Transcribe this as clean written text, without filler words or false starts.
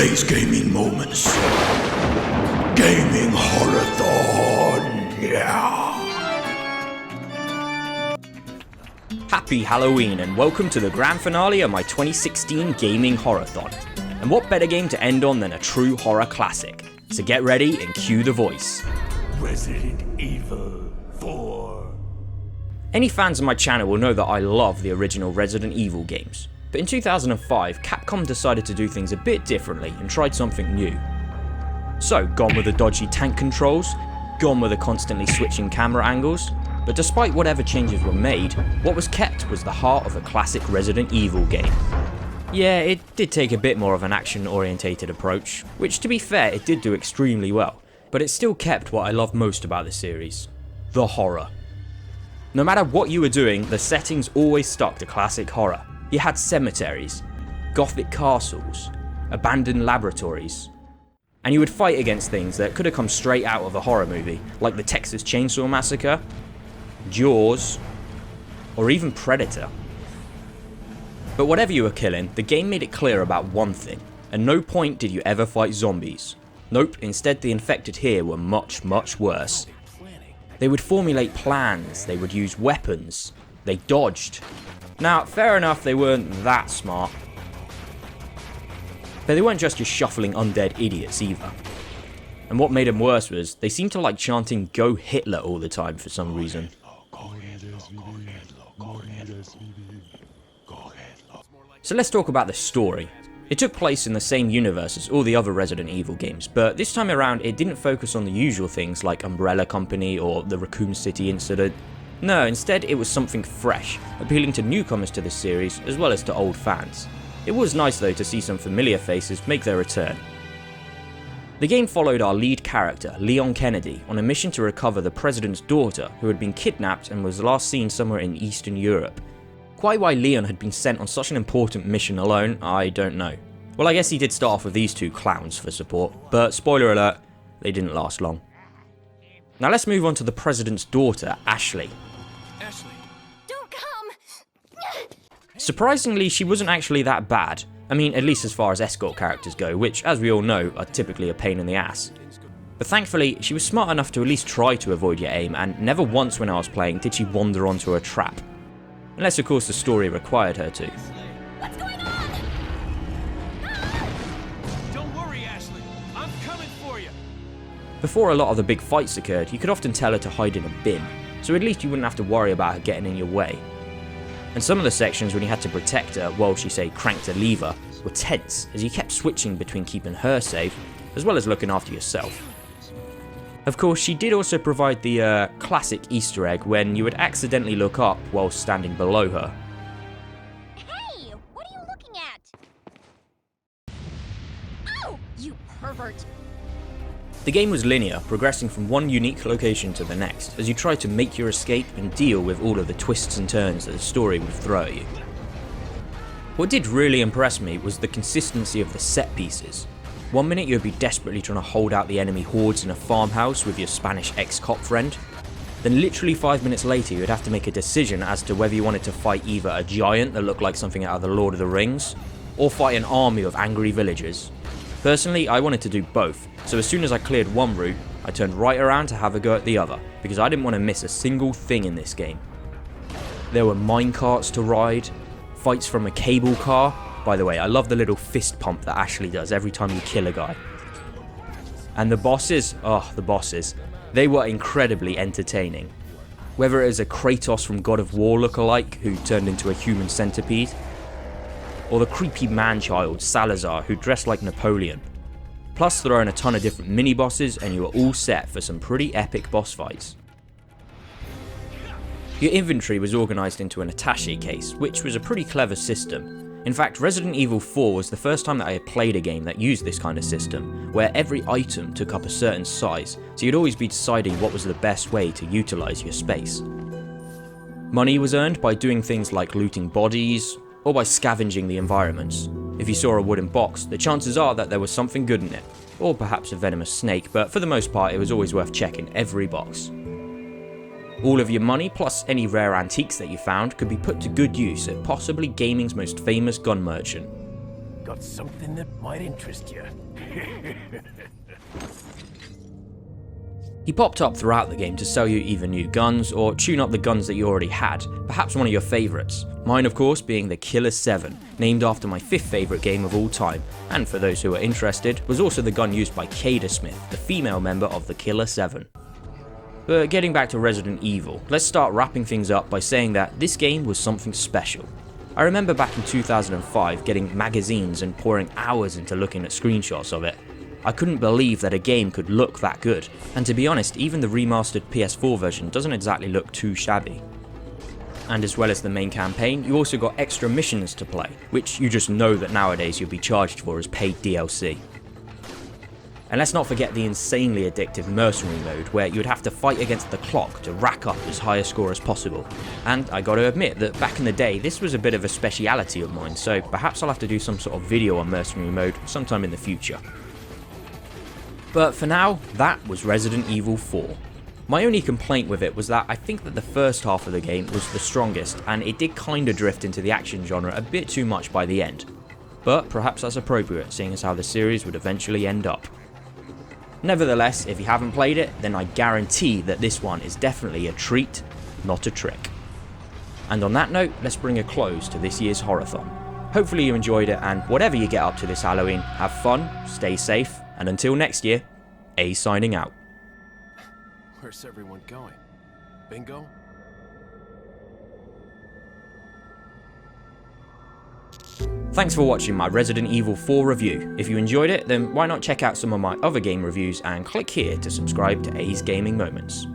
Today's gaming moments. Gaming Horrorthon. Yeah. Happy Halloween and welcome to the grand finale of my 2016 Gaming Horrorthon. And what better game to end on than a true horror classic? So get ready and cue the voice. Resident Evil 4. Any fans of my channel will know that I love the original Resident Evil games. But in 2005, Capcom decided to do things a bit differently and tried something new. So, gone with the dodgy tank controls, gone with the constantly switching camera angles, but despite whatever changes were made, what was kept was the heart of a classic Resident Evil game. Yeah, it did take a bit more of an action-orientated approach, which to be fair, it did do extremely well, but it still kept what I love most about the series: the horror. No matter what you were doing, the settings always stuck to classic horror. You had cemeteries, gothic castles, abandoned laboratories, and you would fight against things that could have come straight out of a horror movie, like the Texas Chainsaw Massacre, Jaws, or even Predator. But whatever you were killing, the game made it clear about one thing: at no point did you ever fight zombies. Nope, instead the infected here were much, much worse. They would formulate plans, they would use weapons, they dodged. Now, fair enough, they weren't that smart. But they weren't just your shuffling undead idiots either. And what made them worse was, they seemed to like chanting "Go Hitler" all the time for some reason. So let's talk about the story. It took place in the same universe as all the other Resident Evil games, but this time around it didn't focus on the usual things like Umbrella Company or the Raccoon City incident. No, instead it was something fresh, appealing to newcomers to the series as well as to old fans. It was nice though to see some familiar faces make their return. The game followed our lead character, Leon Kennedy, on a mission to recover the president's daughter who had been kidnapped and was last seen somewhere in Eastern Europe. Quite why Leon had been sent on such an important mission alone, I don't know. Well, I guess he did start off with these two clowns for support, but spoiler alert, they didn't last long. Now let's move on to the president's daughter, Ashley. Ashley, don't come! Surprisingly, she wasn't actually that bad. I mean, at least as far as escort characters go, which, as we all know, are typically a pain in the ass. But thankfully, she was smart enough to at least try to avoid your aim, and never once when I was playing did she wander onto a trap. Unless of course the story required her to. What's going on? don't worry, Ashley. I'm coming for you. Before a lot of the big fights occurred, you could often tell her to hide in a bin, so at least you wouldn't have to worry about her getting in your way. And some of the sections when you had to protect her while she, say, cranked a lever, were tense, as you kept switching between keeping her safe, as well as looking after yourself. Of course, she did also provide the classic Easter egg when you would accidentally look up while standing below her. Hey, what are you looking at? Oh, you pervert! The game was linear, progressing from one unique location to the next, as you tried to make your escape and deal with all of the twists and turns that the story would throw at you. What did really impress me was the consistency of the set pieces. One minute you'd be desperately trying to hold out the enemy hordes in a farmhouse with your Spanish ex-cop friend, then literally 5 minutes later you'd have to make a decision as to whether you wanted to fight either a giant that looked like something out of the Lord of the Rings, or fight an army of angry villagers. Personally, I wanted to do both, so as soon as I cleared one route, I turned right around to have a go at the other, because I didn't want to miss a single thing in this game. There were minecarts to ride, fights from a cable car. By the way, I love the little fist pump that Ashley does every time you kill a guy. And the bosses, they were incredibly entertaining. Whether it was a Kratos from God of War lookalike who turned into a human centipede, or the creepy man-child Salazar who dressed like Napoleon. Plus throw in a ton of different mini-bosses and you were all set for some pretty epic boss fights. Your inventory was organised into an attaché case, which was a pretty clever system. In fact, Resident Evil 4 was the first time that I had played a game that used this kind of system, where every item took up a certain size, so you'd always be deciding what was the best way to utilise your space. Money was earned by doing things like looting bodies, or by scavenging the environments. If you saw a wooden box, the chances are that there was something good in it, or perhaps a venomous snake, but for the most part it was always worth checking every box. All of your money, plus any rare antiques that you found, could be put to good use at possibly gaming's most famous gun merchant. got something that might interest you. He popped up throughout the game to sell you either new guns or tune up the guns that you already had, perhaps one of your favourites. Mine of course being the Killer 7, named after my 5th favourite game of all time, and for those who are interested, was also the gun used by Kada Smith, the female member of the Killer 7. But getting back to Resident Evil, let's start wrapping things up by saying that this game was something special. I remember back in 2005 getting magazines and pouring hours into looking at screenshots of it. I couldn't believe that a game could look that good, and to be honest, even the remastered PS4 version doesn't exactly look too shabby. And as well as the main campaign, you also got extra missions to play, which you just know that nowadays you'll be charged for as paid DLC. And let's not forget the insanely addictive mercenary mode, where you'd have to fight against the clock to rack up as high a score as possible. And I gotta admit that back in the day this was a bit of a speciality of mine, so perhaps I'll have to do some sort of video on mercenary mode sometime in the future. But for now, that was Resident Evil 4. My only complaint with it was that I think that the first half of the game was the strongest, and it did kinda drift into the action genre a bit too much by the end. But perhaps that's appropriate, seeing as how the series would eventually end up. Nevertheless, if you haven't played it, then I guarantee that this one is definitely a treat, not a trick. And on that note, let's bring a close to this year's Horrorthon. Hopefully you enjoyed it, and whatever you get up to this Halloween, have fun, stay safe, and until next year, A signing out. Where's everyone going? Bingo? Thanks for watching my Resident Evil 4 review. If you enjoyed it, then why not check out some of my other game reviews and click here to subscribe to A's Gaming Moments.